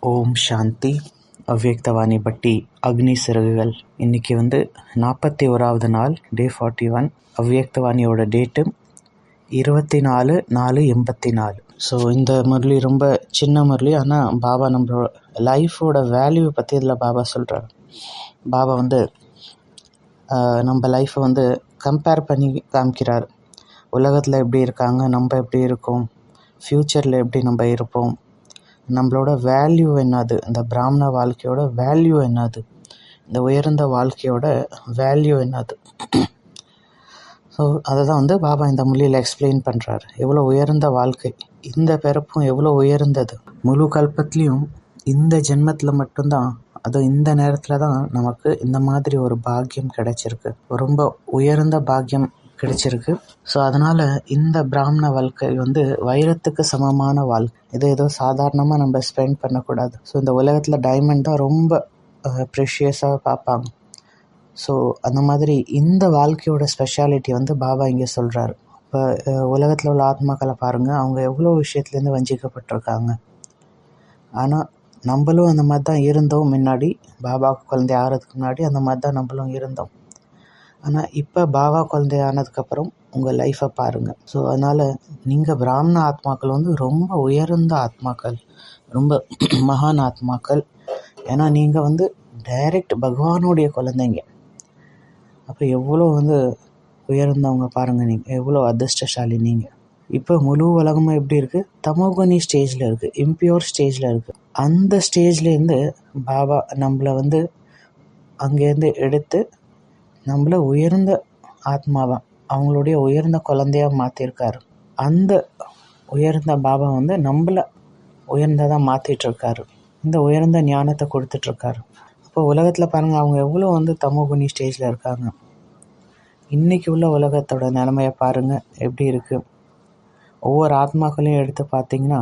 ஓம் சாந்தி. அவ்யக்தவாணி பட்டி அக்னி சிறகுகள். இன்றைக்கி 41வது நாள், டே 41. அவ்யக்தவாணியோட டேட்டு 24/4/84. ஸோ இந்த முரளி ரொம்ப சின்ன முரளி. ஆனால் பாபா நம்மளோட லைஃபோட வேல்யூவை பற்றி இதில் பாபா சொல்கிறார். பாபா நம்ம லைஃப்பை கம்பேர் பண்ணி காமிக்கிறார். உலகத்தில் எப்படி இருக்காங்க, நம்ம எப்படி இருக்கோம், ஃப்யூச்சரில் எப்படி நம்ம இருப்போம், நம்மளோட வேல்யூ என்னது, இந்த பிராமண வாழ்க்கையோட வேல்யூ என்னது, இந்த உயர்ந்த வாழ்க்கையோட வேல்யூ என்னது. ஸோ அதை தான் பாபா இந்த மொழியில் எக்ஸ்பிளைன் பண்ணுறாரு. எவ்வளோ உயர்ந்த வாழ்க்கை, இந்த பிறப்பும் எவ்வளோ உயர்ந்தது. முழு கல்பத்துலேயும் இந்த ஜென்மத்தில் மட்டும்தான், அதுவும் இந்த நேரத்தில் தான் நமக்கு இந்த மாதிரி ஒரு பாக்கியம் கிடைச்சிருக்கு. ரொம்ப உயர்ந்த பாக்கியம் கிடைச்சிருக்கு. ஸோ அதனால் இந்த பிராமண வாழ்க்கை வைரத்துக்கு சமமான வாழ்க்கை. இது ஏதோ சாதாரணமாக நம்ம ஸ்பெண்ட் பண்ணக்கூடாது. ஸோ இந்த உலகத்தில் டைமண்ட் தான் ரொம்ப ப்ரெஷியஸாக பார்ப்பாங்க. ஸோ அந்த மாதிரி இந்த வாழ்க்கையோட ஸ்பெஷாலிட்டி பாபா இங்கே சொல்கிறாரு. இப்போ உலகத்தில் உள்ள ஆத்மாக்களை பாருங்கள், அவங்க எவ்வளோ விஷயத்துலேருந்து வஞ்சிக்கப்பட்டிருக்காங்க. ஆனால் நம்மளும் அந்த மாதிரி தான் இருந்தோம். முன்னாடி பாபாவுக்கு குழந்தை ஆகிறதுக்கு முன்னாடி அந்த மாதிரி தான் நம்மளும் இருந்தோம். ஆனால் இப்போ பாபா குழந்தை ஆனதுக்கப்புறம் உங்கள் லைஃப்பை பாருங்கள். ஸோ அதனால் நீங்கள் பிராமண ஆத்மாக்கள் ரொம்ப உயர்ந்த ஆத்மாக்கள், ரொம்ப மகான் ஆத்மாக்கள். ஏன்னா நீங்கள் டைரக்ட் பகவானுடைய குழந்தைங்க. அப்போ எவ்வளோ உயர்ந்தவங்க பாருங்கள், நீங்கள் எவ்வளோ அதிர்ஷ்டசாலி. நீங்கள் இப்போ முழு உலகமும் எப்படி இருக்குது, தமோகுணி ஸ்டேஜில் இருக்குது, இம்பியூர் ஸ்டேஜில் இருக்குது. அந்த ஸ்டேஜ்லேருந்து பாபா நம்மளை அங்கேருந்து எடுத்து நம்மளை உயர்ந்த ஆத்மாவாக, அவங்களுடைய உயர்ந்த குழந்தையாக மாற்றிருக்காரு. அந்த உயர்ந்த பாபா நம்மளை உயர்ந்ததாக மாற்றிட்டுருக்காரு. இந்த உயர்ந்த ஞானத்தை கொடுத்துட்ருக்காரு. இப்போ உலகத்தில் பாருங்கள், அவங்க எவ்வளோ தமோகுணி ஸ்டேஜில் இருக்காங்க. இன்றைக்கி உள்ள உலகத்தோட நிலைமையை பாருங்கள் எப்படி இருக்குது. ஒவ்வொரு ஆத்மாக்களையும் எடுத்து பார்த்திங்கன்னா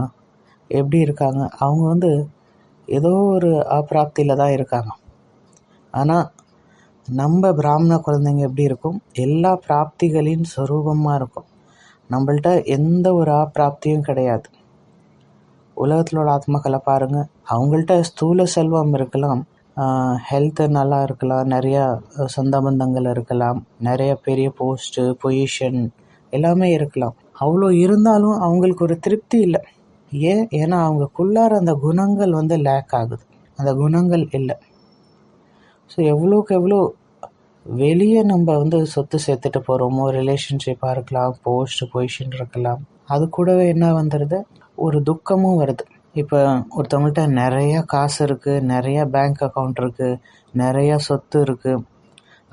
எப்படி இருக்காங்க. அவங்க ஏதோ ஒரு அப்பிராப்தியில் தான் இருக்காங்க. ஆனால் நம்ம பிராமண குழந்தைங்க எப்படி இருக்கும், எல்லா பிராப்திகளின் சொரூபமாக இருக்கும். நம்மள்ட்ட எந்த ஒரு அப்பிராப்தியும் கிடையாது. உலகத்தில் உள்ள ஆத்மாக்களை பாருங்கள், அவங்கள்ட்ட ஸ்தூல செல்வம் இருக்கலாம், ஹெல்த்து நல்லா இருக்கலாம், நிறையா சொந்த பந்தங்கள் இருக்கலாம், நிறைய பெரிய போஸ்ட்டு பொசிஷன் எல்லாமே இருக்கலாம். அவ்வளோ இருந்தாலும் அவங்களுக்கு ஒரு திருப்தி இல்லை. ஏன்னா அவங்களுக்குள்ளார அந்த குணங்கள் லேக் ஆகுது, அந்த குணங்கள் இல்லை. ஸோ எவ்வளோக்கு எவ்வளோ வெளியே நம்ம சொத்து சேர்த்துட்டு போகிறோமோ, ரிலேஷன்ஷிப்பாக இருக்கலாம், போஸ்ட் பொசிஷன் இருக்கலாம், அது கூடவே என்ன வந்துடுது, ஒரு துக்கமும் வருது. இப்போ ஒருத்தவங்கள்ட்ட நிறையா காசு இருக்குது, நிறையா பேங்க் அக்கௌண்ட் இருக்குது, நிறையா சொத்து இருக்குது,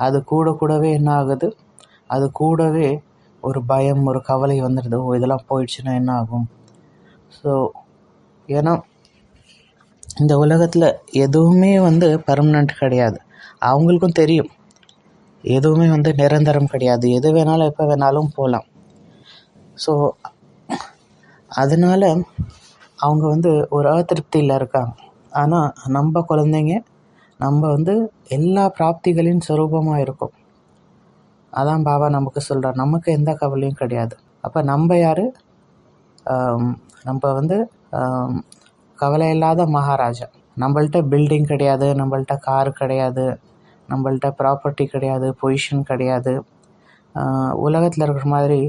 அது கூடவே என்ன ஆகுது, அது கூடவே ஒரு பயம், ஒரு கவலை வந்துடுது. இதெல்லாம் போயிடுச்சுன்னா என்ன ஆகும். ஸோ ஏன்னா இந்த உலகத்தில் எதுவுமே பர்மனெண்ட் கிடையாது. அவங்களுக்கும் தெரியும் எதுவுமே நிரந்தரம் கிடையாது, எது வேணாலும் எப்போ வேணாலும் போகலாம். ஸோ அதனால் அவங்க ஒரு அதிருப்தியில் இருக்காங்க. ஆனால் நம்ம குழந்தைங்க நம்ம எல்லா பிராப்திகளின் சொரூபமாக இருக்கும். அதான் பாபா நமக்கு சொல்கிறார், நமக்கு எந்த கவலையும் கிடையாது. அப்போ நம்ம யார், நம்ம கவலை இல்லாத மகாராஜா. நம்மள்ட்ட பில்டிங் கிடையாது, நம்மள்ட்ட கார் கிடையாது, நம்மள்ட்ட ப்ராப்பர்ட்டி கிடையாது, பொசிஷன் கிடையாது, உலகத்தில் இருக்கிற மாதிரி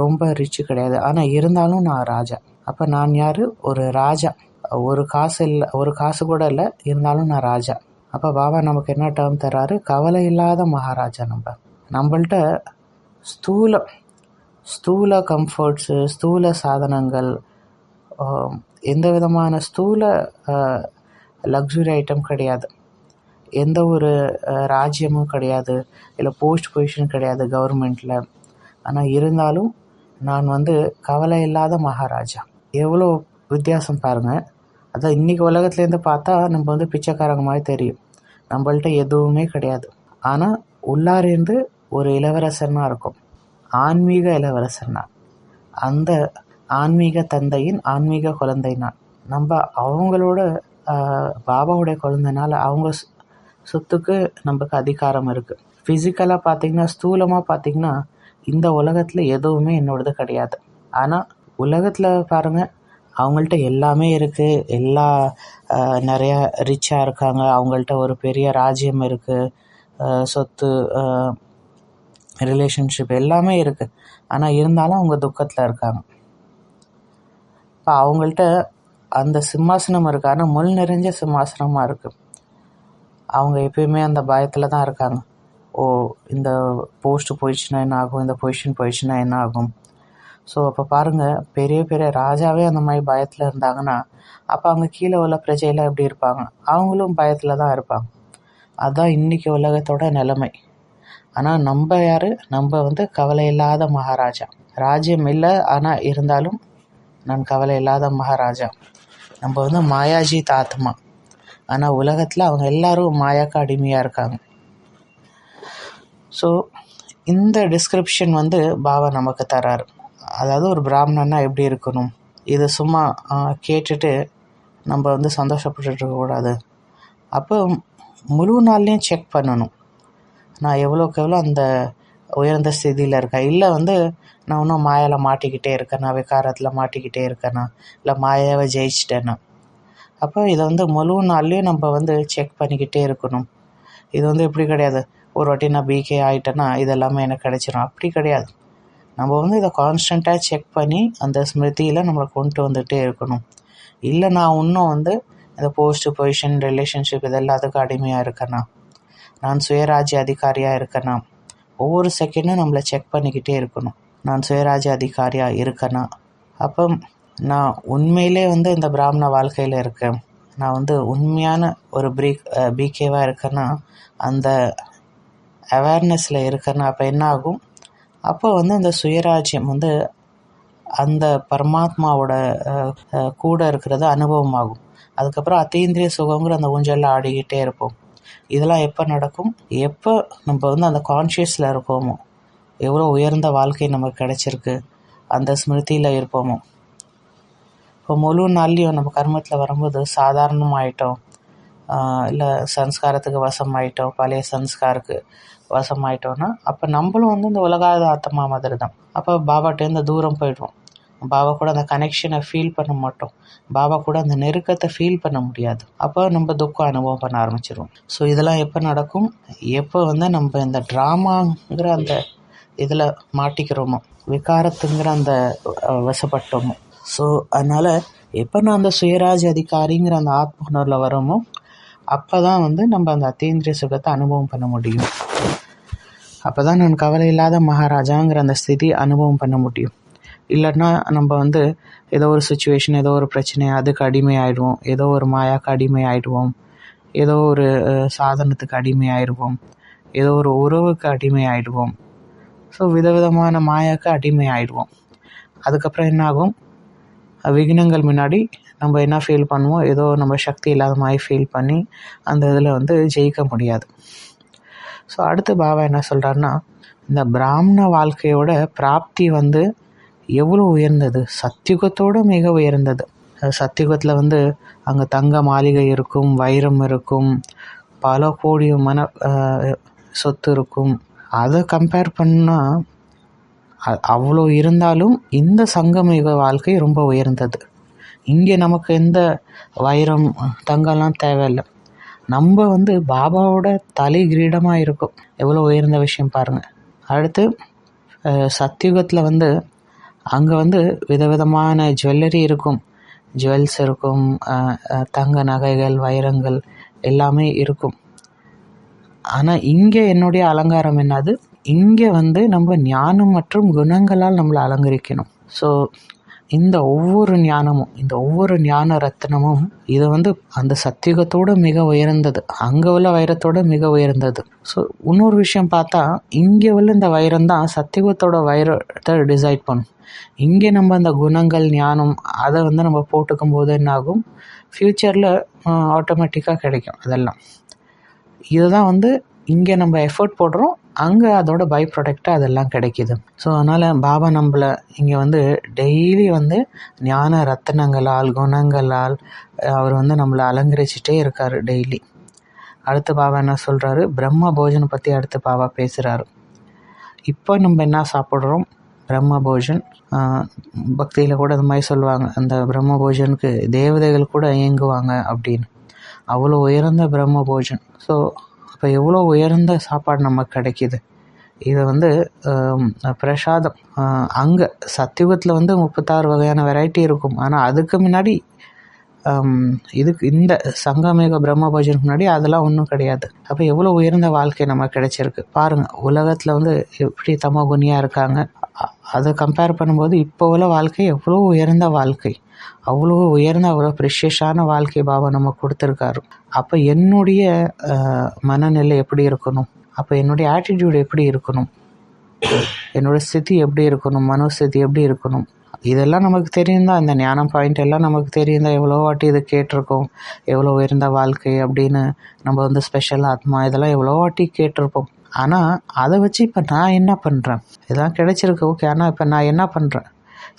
ரொம்ப ரிச்சு கிடையாது. ஆனால் இருந்தாலும் நான் ராஜா. அப்போ நான் யார், ஒரு ராஜா. ஒரு காசு கூட இல்லை, இருந்தாலும் நான் ராஜா. அப்போ பாபா நமக்கு என்ன டேர்ம் தர்றாரு, கவலை இல்லாத மகாராஜா. நம்மள்ட்ட ஸ்தூல கம்ஃபர்ட்ஸு, ஸ்தூல சாதனங்கள், எந்த விதமான ஸ்தூல லக்ஸுரி ஐட்டம் கிடையாது, எந்த ஒரு ராஜ்யமும் கிடையாது, இல்லை போஸ்ட் பொசிஷன் கிடையாது கவர்மெண்ட்டில். ஆனால் இருந்தாலும் நான் கவலை இல்லாத மகாராஜா. எவ்வளோ வித்தியாசம் பாருங்கள். அதான் இன்றைக்கி உலகத்துலேருந்து பார்த்தா நம்ம பிச்சைக்காரங்க மாதிரி தெரியும், நம்மள்ட்ட எதுவுமே கிடையாது. ஆனால் உள்ளாரேந்து ஒரு இளவரசனாக இருக்கும், ஆன்மீக இளவரசனா. அந்த ஆன்மீக தந்தையின் ஆன்மீக குழந்தை நம்ம அவங்களோட பாபாவுடைய குழந்தைனால அவங்க சொத்துக்கு நமக்கு அதிகாரம் இருக்குது. ஃபிசிக்கலாக பார்த்திங்கன்னா, ஸ்தூலமாக பார்த்திங்கன்னா இந்த உலகத்தில் எதுவுமே என்னோடது கிடையாது. ஆனால் உலகத்தில் பாருங்கள், அவங்கள்ட்ட எல்லாமே இருக்குது, நிறையா ரிச்சாக இருக்காங்க, அவங்கள்ட்ட ஒரு பெரிய ராஜ்யம் இருக்குது, சொத்து, ரிலேஷன்ஷிப் எல்லாமே இருக்குது. ஆனால் இருந்தாலும் அவங்க துக்கத்தில் இருக்காங்க. இப்போ அவங்கள்ட்ட அந்த சிம்மாசனம் இருக்குது, ஆனால் முள் நிறைஞ்ச சிம்மாசனமாக இருக்குது. அவங்க எப்பயுமே அந்த பயத்தில் தான் இருக்காங்க. இந்த போஸ்ட்டு போயிடுச்சுன்னா என்ன ஆகும், இந்த பொசிஷன் போயிடுச்சுன்னா என்ன ஆகும். ஸோ அப்போ பாருங்கள், பெரிய பெரிய ராஜாவே அந்த மாதிரி பயத்தில் இருந்தாங்கன்னா அப்போ அவங்க கீழே உள்ள பிரஜையெல்லாம் எப்படி இருப்பாங்க? அவங்களும் பயத்தில் தான் இருப்பாங்க. அதுதான் இன்றைக்கி உலகத்தோட நிலைமை. ஆனால் நம்ம யார்? நம்ம கவலை இல்லாத மகாராஜா. ராஜ்யம் இல்லை, ஆனால் இருந்தாலும் நான் கவலை இல்லாத மகாராஜா. நம்ம மாயாஜித் ஆத்மா. ஆனால் உலகத்தில் அவங்க எல்லாரும் மாயாக்கு அடிமையாக இருக்காங்க. ஸோ இந்த டிஸ்கிரிப்ஷன் பாபா நமக்கு தராரு. அதாவது ஒரு பிராமணன்னா எப்படி இருக்கணும், இதை சும்மா கேட்டுட்டு நம்ம சந்தோஷப்பட்டு இருக்கக்கூடாது. அப்போ முழு நாள்லேயும் செக் பண்ணணும், நான் எவ்வளோக்கு எவ்வளோ அந்த உயர்ந்த ஸ்திதியில் இருக்கேன், இல்லை நான் இன்னும் மாயாவில் மாட்டிக்கிட்டே இருக்கேனா, விகாரத்தில் மாட்டிக்கிட்டே இருக்கேனா, இல்லை மாயாவை ஜெயிச்சிட்டேனா. அப்போ இதை முழு நாள்லேயும் நம்ம செக் பண்ணிக்கிட்டே இருக்கணும். இது எப்படி கிடையாது, ஒரு வாட்டி நான் பிகே ஆகிட்டேன்னா இதெல்லாமே எனக்கு கிடைச்சிடும், அப்படி கிடையாது. நம்ம இதை கான்ஸ்டண்ட்டாக செக் பண்ணி அந்த ஸ்மிருதியில் நம்மளை கொண்டு வந்துகிட்டே இருக்கணும். இல்லை நான் இன்னும் இந்த போஸ்ட்டு, பொசிஷன், ரிலேஷன்ஷிப் இது எல்லாத்துக்கும் அடிமையாக இருக்கேனா, நான் சுயராஜ்ய அதிகாரியாக இருக்கேனா, ஒவ்வொரு செகண்டும் நம்மளை செக் பண்ணிக்கிட்டே இருக்கணும். நான் சுயராஜ்ய அதிகாரியாக இருக்கேனா, அப்போ நான் உண்மையிலே இந்த பிராமண வாழ்க்கையில் இருக்கேன், நான் உண்மையான ஒரு பிகேவாக இருக்கேன்னா, அந்த அவேர்னஸில் இருக்கேன்னா, அப்போ என்ன ஆகும்? அப்போ அந்த சுயராஜ்யம் அந்த பரமாத்மாவோட கூட இருக்கிறது அனுபவமாகும். அதுக்கப்புறம் அத்தீந்திரிய சுகங்கிற அந்த ஊஞ்சலில் ஆடிக்கிட்டே இருப்போம். இதெல்லாம் எப்போ நடக்கும்? எப்போ நம்ம அந்த கான்ஷியஸில் இருப்போமோ, எவ்வளோ உயர்ந்த வாழ்க்கை நமக்கு கிடைச்சிருக்கு அந்த ஸ்மிருதியில் இருப்போமோ. இப்போ முழு நாள்லேயும் நம்ம கர்மத்தில் வரும்போது சாதாரணமாயிட்டோம், இல்லை சன்ஸ்காரத்துக்கு வசமாயிட்டோம், பழைய சன்ஸ்காருக்கு வசமாயிட்டோன்னா அப்போ நம்மளும் இந்த உலகாத ஆத்மா மாதிரி தான். அப்போ பாபாட்டேருந்து தூரம் போயிடுவோம். பாபா கூட அந்த கனெக்ஷனை ஃபீல் பண்ண மாட்டோம், பாபா கூட அந்த நெருக்கத்தை ஃபீல் பண்ண முடியாது. அப்போ நம்ம துக்கம் அனுபவம் பண்ண ஆரம்பிச்சிடுவோம். ஸோ இதெல்லாம் எப்போ நடக்கும்? எப்போ நம்ம இந்த ட்ராமாங்கிற அந்த இதில் மாட்டிக்கிறோமோ, விகாரத்துங்கிற அந்த வசப்பட்டோமோ. ஸோ அதனால் எப்போ நான் அந்த சுயராஜ் அதிகாரிங்கிற அந்த ஆத்ம உணர்வில் வரோமோ அப்போ தான் நம்ம அந்த அத்தீந்திரிய சுகத்தை அனுபவம் பண்ண முடியும். அப்போ தான் நான் கவலை இல்லாத மகாராஜாங்கிற அந்த ஸ்திதி அனுபவம் பண்ண முடியும். இல்லைன்னா நம்ம ஏதோ ஒரு சுச்சுவேஷன், ஏதோ ஒரு பிரச்சனை, அதுக்கு அடிமை ஆகிடுவோம், ஏதோ ஒரு மாயாக்கு அடிமை ஆகிடுவோம், ஏதோ ஒரு சாதனத்துக்கு அடிமை ஆகிடுவோம், ஏதோ ஒரு உறவுக்கு அடிமை ஆகிடுவோம். ஸோ விதவிதமான மாயாக்கு அடிமை ஆகிடுவோம். அதுக்கப்புறம் என்ன ஆகும்? விக்னங்கள் முன்னாடி நம்ம என்ன ஃபீல் பண்ணுவோம்? ஏதோ நம்ம சக்தி இல்லாத மாதிரி ஃபீல் பண்ணி அந்த இதில் ஜெயிக்க முடியாது. ஸோ அடுத்து பாபா என்ன சொல்கிறாருன்னா, இந்த பிராமண வாழ்க்கையோட பிராப்தி எவ்வளோ உயர்ந்தது, சத்தியுகத்தோடு மிக உயர்ந்தது. சத்தியுகத்தில் அங்கே தங்க மாளிகை இருக்கும், வைரம் இருக்கும், பல கோடி சொத்து இருக்கும். அதை கம்பேர் பண்ணால் அவ்வளோ இருந்தாலும் இந்த சங்கமயுக வாழ்க்கை ரொம்ப உயர்ந்தது. இங்கே நமக்கு எந்த வைரம், தங்கம்லாம் தேவையில்லை. நம்ம பாபாவோட தலை கிரீடமாக இருக்கும். எவ்வளோ உயர்ந்த விஷயம் பாருங்கள். அடுத்து சத்தியுகத்தில் அங்கே விதவிதமான ஜுவல்லரி இருக்கும், ஜுவல்ஸ் இருக்கும், தங்க நகைகள், வைரங்கள் எல்லாமே இருக்கும். ஆனால் இங்கே என்னுடைய அலங்காரம் என்னது? இங்கே நம்ம ஞானம் மற்றும் குணங்களால் நம்மளை அலங்கரிக்கணும். ஸோ இந்த ஒவ்வொரு ஞானமும், இந்த ஒவ்வொரு ஞான ரத்னமும் இது அந்த சத்தியுகத்தோடு மிக உயர்ந்தது, அங்கே உள்ள வைரத்தோடு மிக உயர்ந்தது. ஸோ இன்னொரு விஷயம் பார்த்தா, இங்கே உள்ள இந்த வைரம் தான் சத்தியுகத்தோட வைரத்தை டிசைட் பண்ணும். இங்கே நம்ம அந்த குணங்கள், ஞானம் அதை நம்ம போட்டுக்கும் போது என்ன ஆகும்? ஃப்யூச்சரில் ஆட்டோமேட்டிக்காக கிடைக்கும் அதெல்லாம். இதுதான் இங்கே நம்ம எஃபர்ட் போடுறோம், அங்கே அதோட பை ப்ராடக்டாக அதெல்லாம் கிடைக்கிது. ஸோ அதனால் பாபா நம்மளை இங்கே டெய்லி ஞான ரத்தினங்களால், குணங்களால் அவர் நம்மளை அலங்கரிச்சிட்டே இருக்கார் டெய்லி. அடுத்து பாபா என்ன சொல்கிறாரு? பிரம்ம போஜனை பற்றி அடுத்து பாபா பேசுகிறாரு. இப்போ நம்ம என்ன சாப்பிட்றோம்? பிரம்ம போஜன். பக்தியில் கூட அது மாதிரி சொல்லுவாங்க, அந்த பிரம்ம போஜனுக்கு தேவதைகள் கூட இயங்குவாங்க அப்படின்னு. அவ்வளோ உயர்ந்த பிரம்ம போஜன். ஸோ அப்போ எவ்வளோ உயர்ந்த சாப்பாடு நமக்கு கிடைக்கிது. இதை வந்து பிரசாதம். அங்கே சத்தியுகத்தில் வந்து 36 வகையான வெரைட்டி இருக்கும். ஆனால் அதுக்கு முன்னாடி இதுக்கு இந்த சங்கமேக பிரம்ம போஜனுக்கு முன்னாடி அதெல்லாம் ஒன்றும் கிடையாது. அப்போ எவ்வளோ உயர்ந்த வாழ்க்கை நமக்கு கிடைச்சிருக்கு பாருங்கள். உலகத்தில் வந்து எப்படி தமோகுனியாக இருக்காங்க, அதை கம்பேர் பண்ணும்போது இப்போ உள்ள வாழ்க்கை எவ்வளோ உயர்ந்த வாழ்க்கை, அவ்வளோ உயர்ந்த அவ்வளோ ப்ரிஷியஸான வாழ்க்கை பாபா நம்ம கொடுத்துருக்காரு. அப்போ என்னுடைய மனநிலை எப்படி இருக்கணும், அப்போ என்னுடைய ஆட்டிடியூட் எப்படி இருக்கணும், என்னோடய ஸ்திதி எப்படி இருக்கணும், மனோஸ்திதி எப்படி இருக்கணும், இதெல்லாம் நமக்கு தெரியும் தான். இந்த ஞானம் பாயிண்ட் எல்லாம் நமக்கு தெரியும் தான். எவ்வளோ வாட்டி இது கேட்டிருக்கோம், எவ்வளோ உயர்ந்த வாழ்க்கை அப்படின்னு. நம்ம வந்து ஸ்பெஷல் ஆத்மா இதெல்லாம் எவ்வளோ வாட்டி கேட்டிருப்போம். ஆனால் அதை வச்சு இப்போ நான் என்ன பண்ணுறேன், இதெல்லாம் கிடைச்சிருக்கு ஓகே, ஆனால் இப்போ நான் என்ன பண்ணுறேன்,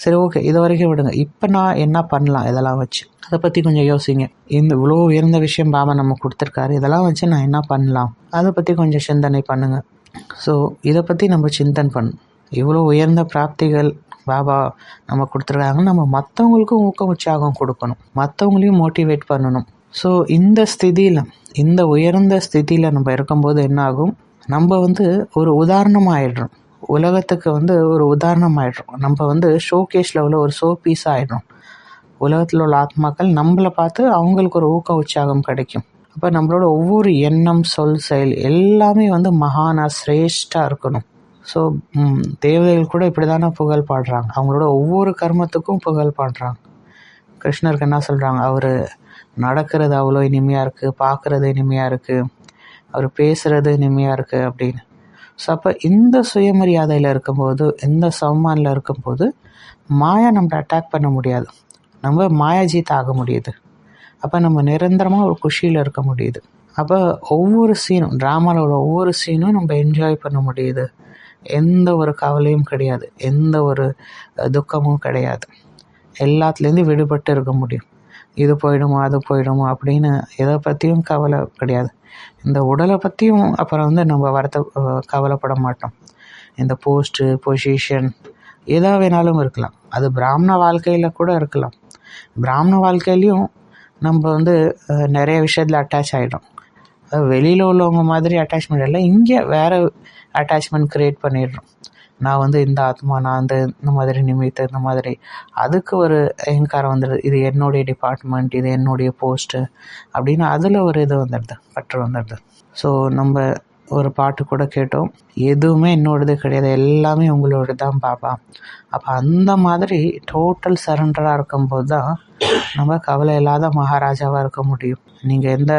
சரி ஓகே இது வரைக்கும் விடுங்க, இப்போ நான் என்ன பண்ணலாம், இதெல்லாம் வச்சு அதை பற்றி கொஞ்சம் யோசிங்க. இந்த இவ்வளோ உயர்ந்த விஷயம் பாபா நம்ம கொடுத்துருக்காரு, இதெல்லாம் வச்சு நான் என்ன பண்ணலாம், அதை பற்றி கொஞ்சம் சிந்தனை பண்ணுங்கள். ஸோ இதை பற்றி நம்ம சிந்தனை பண்ணணும். இவ்வளோ உயர்ந்த பிராப்திகள் பாபா நம்ம கொடுத்துருக்காங்க, நம்ம மற்றவங்களுக்கும் ஊக்கம் உற்சாகம் கொடுக்கணும், மற்றவங்களையும் மோட்டிவேட் பண்ணணும். ஸோ இந்த ஸ்திதியில், இந்த உயர்ந்த ஸ்திதியில் நம்ம இருக்கும்போது என்ன ஆகும், நம்ம வந்து ஒரு உதாரணமாக ஆயிடுறோம், உலகத்துக்கு வந்து ஒரு உதாரணம் ஆயிடுறோம். நம்ம வந்து ஷோகேஸில் உள்ள ஒரு ஷோ பீஸாக ஆயிடுறோம். உலகத்தில் உள்ள ஆத்மாக்கள் நம்மளை பார்த்து அவங்களுக்கு ஒரு ஊக்க உற்சாகம் கிடைக்கும். அப்போ நம்மளோட ஒவ்வொரு எண்ணம், சொல், செயல் எல்லாமே வந்து மகானா சிரேஷ்டாக இருக்கணும். ஸோ தேவதைகள் கூட இப்படி தானே புகழ் பாடுறாங்க, அவங்களோட ஒவ்வொரு கர்மத்துக்கும் புகழ் பாடுறாங்க. கிருஷ்ணருக்கு என்ன சொல்கிறாங்க, அவர் நடக்கிறது அவ்வளோ இனிமையாக இருக்குது, பார்க்குறது இனிமையாக இருக்குது, அவர் பேசுகிறது இனிமையாக இருக்குது அப்படின்னு. ஸோ அப்போ இந்த சுயமரியாதையில் இருக்கும்போது, இந்த சௌமானில் இருக்கும்போது மாயா நம்மளை அட்டாக் பண்ண முடியாது, நம்ம மாயாஜீத் ஆக முடியுது. அப்போ நம்ம நிரந்தரமாக ஒரு குஷியில் இருக்க முடியுது. அப்போ ஒவ்வொரு சீனும், ட்ராமாவில் உள்ள ஒவ்வொரு சீனும் நம்ம என்ஜாய் பண்ண முடியுது. எந்த ஒரு கவலையும் கிடையாது, எந்த ஒரு துக்கமும் கிடையாது, எல்லாத்துலேருந்து விடுபட்டு இருக்க முடியும். இது போயிடுமோ அது போயிடுமோ அப்படின்னு எதை பற்றியும் கவலை கிடையாது. இந்த உடலை பற்றியும் அப்புறம் வந்து நம்ம கவலைப்பட மாட்டோம். இந்த போஸ்ட்டு, பொசிஷன் எதா வேணாலும் இருக்கலாம், அது பிராமண வாழ்க்கையில் கூட இருக்கலாம். பிராமண வாழ்க்கையிலையும் நம்ம வந்து நிறைய விஷயத்தில் அட்டாச் ஆகிடும். வெளியில் உள்ளவங்க மாதிரி அட்டாச்மெண்ட் இல்லை, இங்கே வேறு அட்டாச்மெண்ட் க்ரியேட் பண்ணிடுறோம். நான் வந்து இந்த ஆத்மா, நான் வந்து இந்த மாதிரி நிமித்து, இந்த மாதிரி அதுக்கு ஒரு அகங்காரம் வந்துடுது, இது என்னுடைய டிபார்ட்மெண்ட், இது என்னுடைய போஸ்ட்டு அப்படின்னு அதில் ஒரு இது வந்துடுது, பற்று வந்துடுது. ஸோ நம்ம ஒரு பாட்டு கூட கேட்டோம், எதுவுமே என்னோடது கிடையாது, எல்லாமே உங்களோட தான் பாபா. அப்போ அந்த மாதிரி டோட்டல் சரண்டராக இருக்கும்போது தான் நம்ம கவலை இல்லாத மகாராஜாவாக இருக்க முடியும். நீங்கள் எந்த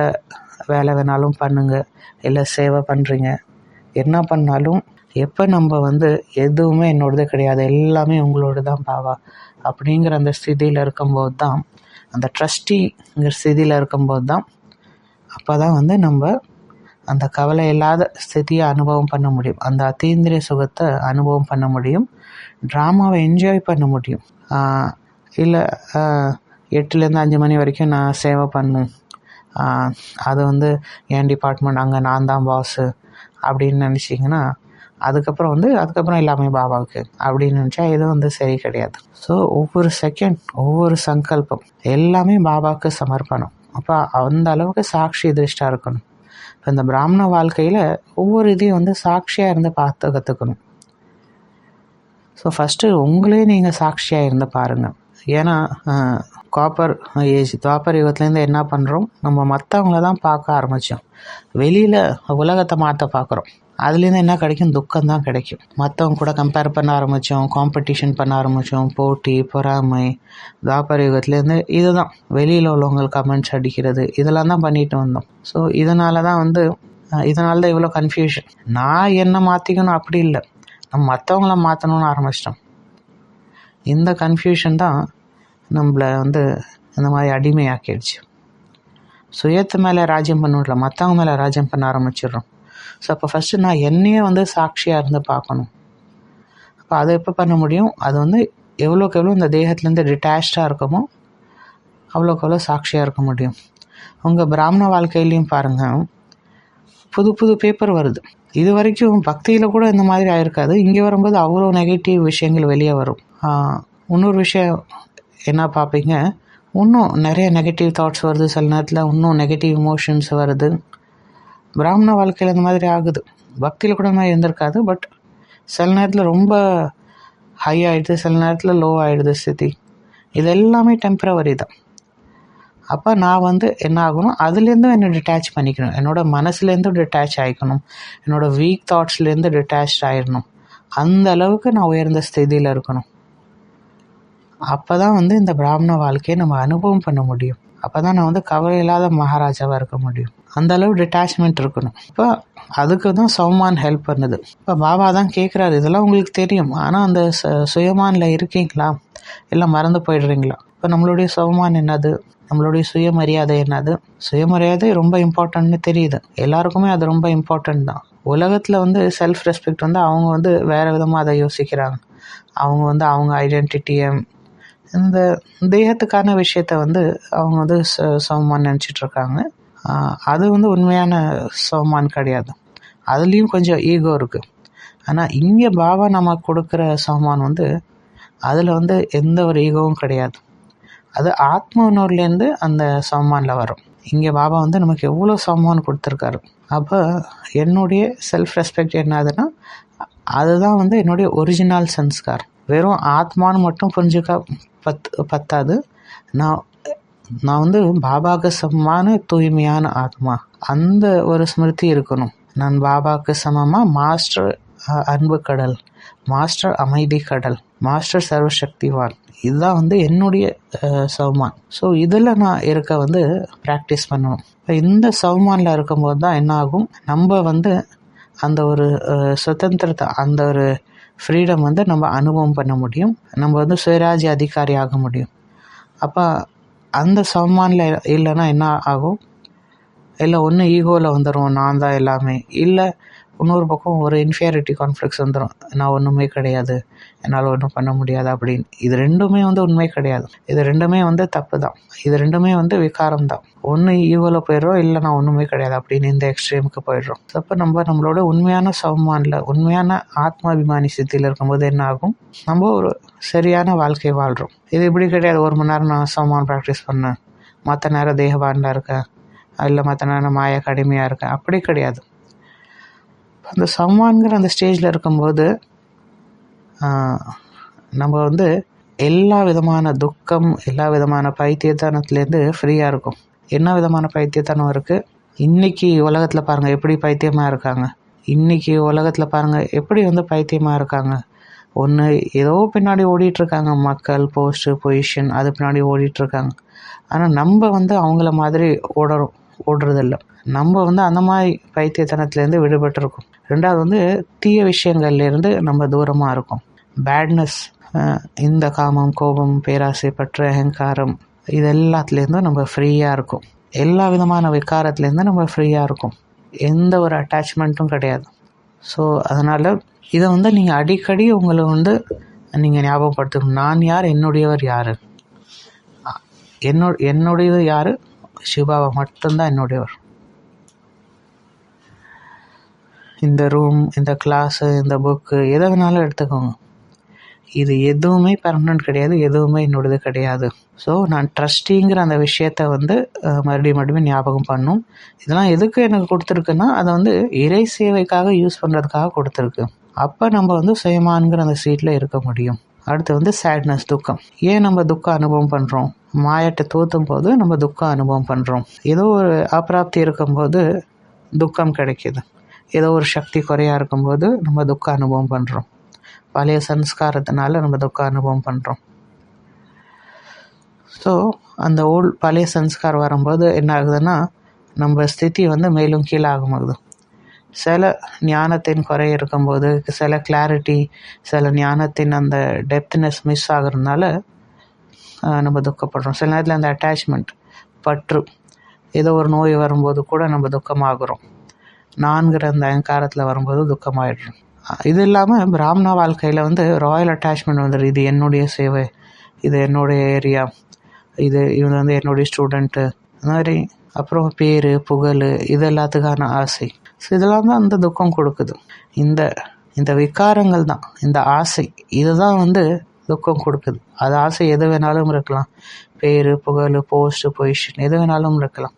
வேலை வேணாலும் பண்ணுங்கள், இல்லை சேவை பண்ணுறீங்க, என்ன பண்ணாலும் எப்போ நம்ம வந்து எதுவுமே என்னோடது கிடையாது, எல்லாமே உங்களோட தான் பாபா அப்படிங்கிற அந்த ஸ்திதியில் இருக்கும்போது தான், அந்த ட்ரஸ்டிங்கிற ஸ்திதியில் இருக்கும்போது தான், அப்போ தான் வந்து நம்ம அந்த கவலை இல்லாத ஸ்திதியை அனுபவம் பண்ண முடியும், அந்த அத்தீந்திரிய சுகத்தை அனுபவம் பண்ண முடியும், ட்ராமாவை என்ஜாய் பண்ண முடியும். இல்லை 8லேருந்து 5 மணி வரைக்கும் நான் சேவை பண்ணணும், அது வந்து என் டிபார்ட்மெண்ட், அங்கே நான் தான் பாஸு அப்படின்னு நினச்சிங்கன்னா அதுக்கப்புறம் எல்லாமே பாபாவுக்கு அப்படின்னு நினச்சா இது வந்து சரி கிடையாது. ஸோ ஒவ்வொரு செகண்ட், ஒவ்வொரு சங்கல்பம் எல்லாமே பாபாவுக்கு சமர்ப்பணம். அப்போ அந்த அளவுக்கு சாட்சி திருஷ்டாக இருக்கணும். இப்போ இந்த பிராமண வாழ்க்கையில் ஒவ்வொரு இதையும் வந்து சாட்சியாக இருந்து பார்த்து கற்றுக்கணும். ஸோ ஃபஸ்ட்டு உங்களே நீங்கள் சாட்சியாக இருந்து பாருங்கள். ஏன்னா காப்பர் ஏஜ், துவாபர் யுகத்துலேருந்து என்ன பண்ணுறோம், நம்ம மற்றவங்கள தான் பார்க்க ஆரம்பித்தோம், வெளியில் உலகத்தை மாற்ற பார்க்குறோம், அதுலேருந்து என்ன கிடைக்கும், துக்கம் தான் கிடைக்கும். மற்றவங்க கூட கம்பேர் பண்ண ஆரம்பித்தோம், காம்படிஷன் பண்ண ஆரம்பித்தோம், போட்டி, பொறாமை. துவாபர் யுகத்துலேருந்து இது தான், வெளியில் உள்ளவங்களுக்கு கமெண்ட்ஸ் அடிக்கிறது, இதெல்லாம் தான் பண்ணிட்டு வந்தோம். ஸோ இதனால தான் இவ்வளோ கன்ஃபியூஷன். நான் என்ன மாற்றிக்கணும் அப்படி இல்லை, நம்ம மற்றவங்கள மாற்றணும்னு ஆரம்பிச்சிட்டோம். இந்த கன்ஃபியூஷன் தான் நம்மளை வந்து இந்த மாதிரி அடிமையாக்கிடுச்சு. சுயத்து மேலே ராஜ்யம் பண்ணல, மற்றவங்க மேலே ராஜ்யம் பண்ண ஆரம்பிச்சிடுறோம். ஸோ அப்போ ஃபஸ்ட்டு நான் என்னையே வந்து சாட்சியாக இருந்து பார்க்கணும். அப்போ அதை எப்போ பண்ண முடியும், அது வந்து எவ்வளோக்கு எவ்வளோ இந்த தேகத்துலேருந்து டிட்டாச்சாக இருக்கமோ அவ்வளோக்கு எவ்வளோ சாட்சியாக இருக்க முடியும். உங்கள் பிராமண வாழ்க்கையிலையும் பாருங்கள், புது புது பேப்பர் வருது. இது வரைக்கும் பக்தியில் கூட இந்த மாதிரி ஆயிருக்காது. இங்கே வரும்போது அவ்வளோ நெகட்டிவ் விஷயங்கள் வெளியே வரும். இன்னொரு விஷயம் என்ன பார்ப்பீங்க, இன்னும் நிறைய நெகட்டிவ் தாட்ஸ் வருது. சில நேரத்தில் இன்னும் நெகட்டிவ் இமோஷன்ஸ் வருது. பிராமண வாழ்க்கையில் இந்த மாதிரி ஆகுது. பக்தியில் கூட மாதிரி இருந்திருக்காது. பட் சில நேரத்தில் ரொம்ப ஹை ஆகிடுது, சில நேரத்தில் லோ ஆகிடுது ஸ்திதி. இது எல்லாமே டெம்பரவரி தான். அப்போ நான் என்ன ஆகணும், அதுலேருந்து என்னை டிட்டாச் பண்ணிக்கணும். என்னோடய மனசுலேருந்து டிட்டாச் ஆகிக்கணும். என்னோடய வீக் தாட்ஸ்லேருந்து டிட்டாச் ஆகிடணும். அந்த அளவுக்கு நான் உயர்ந்த ஸ்திதியில் இருக்கணும். அப்போ தான் இந்த பிராமண வாழ்க்கையை நம்ம அனுபவம் பண்ண முடியும். அப்போ தான் நான் கவலை இல்லாத மகாராஜாவாக இருக்க முடியும். அந்த அளவு டிட்டாச்மெண்ட் இருக்கணும். இப்போ அதுக்கு தான் சௌமான் ஹெல்ப் பண்ணுது. இப்போ பாபா தான் கேட்குறாரு, இதெல்லாம் உங்களுக்கு தெரியும், ஆனால் அந்த சுயமானில் இருக்கீங்களா, எல்லாம் மறந்து போயிடுறீங்களா? இப்போ நம்மளுடைய சௌமான் என்னது, நம்மளுடைய சுயமரியாதை என்னது? சுயமரியாதை ரொம்ப இம்பார்ட்டன்ட்னு தெரியுது, எல்லாருக்குமே அது ரொம்ப இம்பார்ட்டன்ட் தான். உலகத்தில் செல்ஃப் ரெஸ்பெக்ட் அவங்க வேறு விதமாக அதை யோசிக்கிறாங்க. அவங்க அவங்க ஐடென்டிட்டியை, இந்த தேகத்துக்கான விஷயத்த அவங்க சௌமான் நினச்சிட்ருக்காங்க. அது உண்மையான சௌமான் கிடையாது. அதுலேயும் கொஞ்சம் ஈகோ இருக்குது. ஆனால் இங்கே பாபா நமக்கு கொடுக்குற சௌமான் அதில் எந்த ஒரு ஈகோவும் கிடையாது. அது ஆத்ம உணர்வுலேருந்து அந்த சௌமானில் வரும். இங்கே பாபா நமக்கு எவ்வளோ சௌமான் கொடுத்துருக்காரு. அப்போ என்னுடைய செல்ஃப் ரெஸ்பெக்ட் என்னதுன்னா, அதுதான் என்னுடைய ஒரிஜினல் சன்ஸ்கார். வெறும் ஆத்மான்னு மட்டும் புரிஞ்சுக்க பத்தாது. நான் பாபாவுக்கு சமமான தூய்மையான ஆத்மா, அந்த ஒரு ஸ்மிருதி இருக்கணும். நான் பாபாவுக்கு சமமாக மாஸ்டர் அன்பு கடல், மாஸ்டர் அமைதி கடல், மாஸ்டர் சர்வசக்திவான். இதுதான் என்னுடைய சௌமான். ஸோ இதில் நான் இருக்க ப்ராக்டிஸ் பண்ணணும். இப்போ இந்த சௌமானில் இருக்கும்போது தான் என்ன ஆகும், நம்ம அந்த ஒரு சுதந்திரத்தை, அந்த ஒரு ஃப்ரீடம் நம்ம அனுபவம் பண்ண முடியும். நம்ம சுயராஜ்ய அதிகாரி ஆக முடியும். அப்போ அந்த சௌமானில் இல்லைன்னா என்ன ஆகும், இல்லை ஒன்று ஈகோவில் வந்துடும், நான் தான் எல்லாமே, இல்லை இன்னொரு பக்கம் ஒரு இன்ஃபீரியாரிட்டி கான்ஃப்ளிக்ஸ் வந்துடும், நான் ஒன்றுமே கிடையாது, என்னால் ஒன்றும் பண்ண முடியாது அப்படின்னு. இது ரெண்டுமே உண்மை கிடையாது. இது ரெண்டுமே தப்பு தான். இது ரெண்டுமே விகாரம் தான். ஒன்று ஈகோவில் போயிடுறோம், இல்லை நான் ஒன்றுமே கிடையாது அப்படின்னு இந்த எக்ஸ்ட்ரீமுக்கு போயிடுறோம். அப்போ நம்மளோட உண்மையான சௌமானில், உண்மையான ஆத்மாபிமானி ஸ்திதியில் இருக்கும்போது என்ன ஆகும், நம்ம ஒரு சரியான வாழ்க்கை வாழ்கிறோம். இது இப்படி கிடையாது, 1 மணி நேரம் நான் சௌமான் ப்ராக்டிஸ் பண்ணேன், மற்ற நேரம் தேகபானில் இருக்கேன், இல்லை மற்ற நேரம் மாய கடுமையாக இருக்கேன், அப்படி கிடையாது. அந்த சௌமான்கிற அந்த ஸ்டேஜில் இருக்கும்போது நம்ம எல்லா விதமான துக்கம், எல்லா விதமான பைத்தியத்தனத்துலேருந்து ஃப்ரீயாக இருக்கும். என்ன விதமான பைத்தியத்தனம் இருக்குது? இன்றைக்கி உலகத்தில் பாருங்கள் எப்படி பைத்தியமாக இருக்காங்க. இன்றைக்கி உலகத்தில் பாருங்கள் எப்படி பைத்தியமாக இருக்காங்க. ஒன்று ஏதோ பின்னாடி ஓடிட்டுருக்காங்க, மக்கள், போஸ்ட்டு, பொசிஷன், அது பின்னாடி ஓடிட்டுருக்காங்க. ஆனால் நம்ம அவங்கள மாதிரி ஓடுறதில்ல. நம்ம அந்த மாதிரி பைத்தியத்தனத்துலேருந்து விடுபட்டிருக்கோம். ரெண்டாவது தீய விஷயங்கள்லேருந்து நம்ம தூரமாக இருக்கோம். பேட்னஸ், இந்த காமம், கோபம், பேராசை, பற்று, அகங்காரம், இது எல்லாத்துலேருந்தும் நம்ம ஃப்ரீயாக இருக்கும். எல்லா விதமான விகாரத்துலேருந்து நம்ம ஃப்ரீயாக இருக்கும். எந்த ஒரு அட்டாச்மெண்ட்டும் கிடையாது. ஸோ அதனால் இதை நீங்கள் அடிக்கடி உங்களை நீங்கள் ஞாபகப்படுத்தணும். நான் யார், என்னுடையவர் யார், என்னுடையது யார், சிவபாபா மட்டும்தான் என்னுடையவர். இந்த ரூம், இந்த கிளாஸு, இந்த புக்கு, எதை வேணாலும் எடுத்துக்கோங்க. இது எதுவுமே பர்மனெண்ட் கிடையாது, எதுவுமே என்னோடது கிடையாது. ஸோ நான் ட்ரஸ்டிங்கிற அந்த விஷயத்த மறுபடியும் ஞாபகம் பண்ணும். இதெல்லாம் எதுக்கு எனக்கு கொடுத்துருக்குன்னா, அதை இறை சேவைக்காக யூஸ் பண்ணுறதுக்காக கொடுத்துருக்கு. அப்போ நம்ம சுயமான்கிற அந்த சீட்டில் இருக்க முடியும். அடுத்து சேட்னஸ், துக்கம். ஏன் நம்ம துக்கம் அனுபவம் பண்ணுறோம்? மாயத்தை தோற்றும் போது நம்ம துக்கம் அனுபவம் பண்ணுறோம். ஏதோ ஒரு அப்பிராப்தி இருக்கும்போது துக்கம் கிடைக்கிது. ஏதோ ஒரு சக்தி குறையாக இருக்கும்போது நம்ம துக்க அனுபவம் பண்ணுறோம். பழைய சன்ஸ்காரத்தினால நம்ம துக்க அனுபவம் பண்ணுறோம். ஸோ அந்த பழைய சன்ஸ்காரம் வரும்போது என்ன ஆகுதுன்னா, நம்ம ஸ்திதி மேலும் கீழே ஆகும்போது, சில ஞானத்தின் குறை இருக்கும்போது, சில கிளாரிட்டி, சில ஞானத்தின் அந்த டெப்த்னஸ் மிஸ் ஆகுறதுனால நம்ம துக்கப்படுறோம். சில நேரத்தில் அந்த அட்டாச்மெண்ட், பற்று, ஏதோ ஒரு நோய் வரும்போது கூட நம்ம துக்கமாகிறோம். நான்கிற அந்த அகங்காரத்தில் வரும்போது துக்கமாயிடுறோம். இது இல்லாமல் பிராமண வாழ்க்கையில் ராயல் அட்டாச்மெண்ட் வந்துடுது. இது என்னுடைய சேவை, இது என்னுடைய ஏரியா, இவன் என்னுடைய ஸ்டூடெண்ட்டு, அந்த மாதிரி. அப்புறம் பேர், புகழ், இது எல்லாத்துக்கான ஆசை. ஸோ இதெல்லாம் தான் அந்த துக்கம் கொடுக்குது. இந்த இந்த விகாரங்கள் தான், இந்த ஆசை, இதுதான் துக்கம் கொடுக்குது. அது ஆசை எது வேணாலும் இருக்கலாம், பேர், புகழ், போஸ்ட்டு, பொசிஷன், எது வேணாலும் இருக்கலாம்.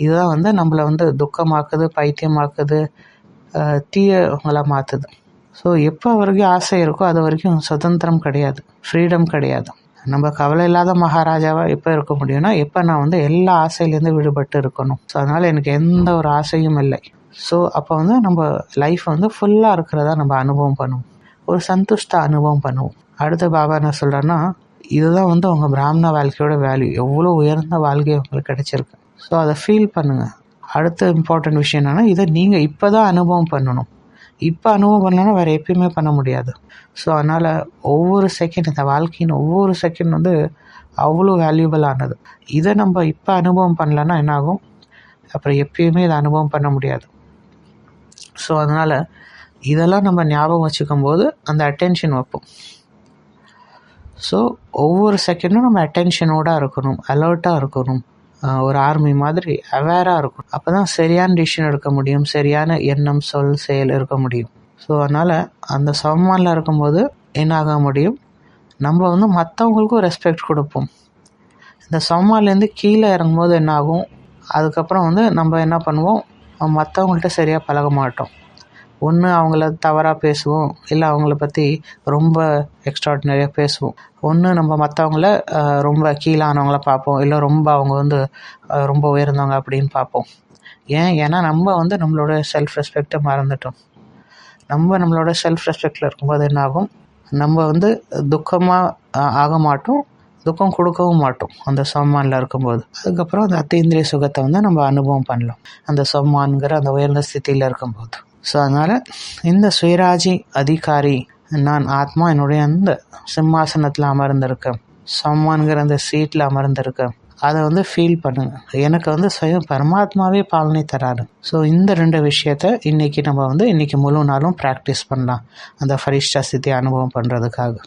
இதுதான் நம்மளை துக்கமாக்குது, பைத்தியமாக்குது, தீயவங்கள மாற்றுது. ஸோ எப்போ வரைக்கும் ஆசை இருக்கோ அது வரைக்கும் சுதந்திரம் கிடையாது, ஃப்ரீடம் கிடையாது. நம்ம கவலை இல்லாத மகாராஜாவாக எப்போ இருக்க முடியும்னா, எப்போ நான் எல்லா ஆசையிலேருந்து விடுபட்டு இருக்கணும். ஸோ அதனால் எனக்கு எந்த ஒரு ஆசையும் இல்லை. ஸோ அப்போ நம்ம லைஃப் ஃபுல்லாக இருக்கிறதா நம்ம அனுபவம் பண்ணுவோம், ஒரு சந்துஷ்ட அனுபவம் பண்ணுவோம். அடுத்து பாபா என்ன சொல்கிறேன்னா, இதுதான் உங்கள் பிராமண வாழ்க்கையோட வேல்யூ, எவ்வளோ உயர்ந்த வாழ்க்கை உங்களுக்கு கிடைச்சிருக்கு. ஸோ அதை ஃபீல் பண்ணுங்கள். அடுத்த இம்பார்ட்டன்ட் விஷயம் என்னென்னா, இதை நீங்கள் இப்போ தான் அனுபவம் பண்ணணும். இப்போ அனுபவம் பண்ணலன்னா வேறு எப்பயுமே பண்ண முடியாது. ஸோ அதனால் ஒவ்வொரு செகண்ட், இந்த வாழ்க்கையின் ஒவ்வொரு செகண்ட் அவ்வளோ வேல்யூபிளானது. இதை நம்ம இப்போ அனுபவம் பண்ணலன்னா என்னாகும், அப்புறம் எப்பயுமே இதை அனுபவம் பண்ண முடியாது. ஸோ அதனால் இதெல்லாம் நம்ம ஞாபகம் வச்சுக்கும் போது அந்த அட்டென்ஷன் வைப்போம். ஸோ ஒவ்வொரு செகண்டும் நம்ம அட்டென்ஷனோடு இருக்கணும், அலர்ட்டாக இருக்கணும், ஒரு ஆர்மி மாதிரி அவேராக இருக்கும். அப்போ தான் சரியான டிசிஷன் எடுக்க முடியும், சரியான எண்ணம், சொல், செயல் இருக்க முடியும். ஸோ அதனால் அந்த சமமானில் இருக்கும்போது என்ன ஆக முடியும், நம்ம மற்றவங்களுக்கும் ரெஸ்பெக்ட் கொடுப்போம். இந்த சமமானிலேருந்து கீழே இறங்கும்போது என்ன ஆகும், அதுக்கப்புறம் நம்ம என்ன பண்ணுவோம், மற்றவங்கள்ட்ட சரியாக பழக மாட்டோம். ஒன்று அவங்கள தவறாக பேசுவோம், இல்லை அவங்கள பற்றி ரொம்ப எக்ஸ்ட்ராடினரியாக பேசுவோம். ஒன்று நம்ம மற்றவங்கள ரொம்ப கீழானவங்கள பார்ப்போம், இல்லை ரொம்ப அவங்க ரொம்ப உயர்ந்தவங்க அப்படின்னு பார்ப்போம். ஏன்னா நம்ம நம்மளோட செல்ஃப் ரெஸ்பெக்டை மறந்துட்டோம். நம்மளோட செல்ஃப் ரெஸ்பெக்டில் இருக்கும்போது என்ன ஆகும், நம்ம துக்கமாக ஆக மாட்டோம், துக்கம் கொடுக்கவும் மாட்டோம் அந்த சம்மானில் இருக்கும்போது. அதுக்கப்புறம் அந்த அத்தீந்திரிய சுகத்தை நம்ம அனுபவம் பண்ணலாம் அந்த சம்மான்கிற அந்த உயர்ந்த ஸ்திதியில் இருக்கும்போது. ஸோ அதனால் இந்த சுயராஜி அதிகாரி, நான் ஆத்மா என்னுடைய அந்த சிம்மாசனத்தில் அமர்ந்திருக்கேன், சம்மான்கிற அந்த சீட்டில் அமர்ந்திருக்கேன், அதை ஃபீல் பண்ணுங்கள். எனக்கு சுயம் பரமாத்மாவே பாலனை தராரு. ஸோ இந்த 2 விஷயத்த இன்றைக்கி நம்ம இன்றைக்கி முழு நாளும் ப்ராக்டிஸ் பண்ணலாம் அந்த ஃபரிஷ்டா ஸ்திதி அனுபவம் பண்ணுறதுக்காக.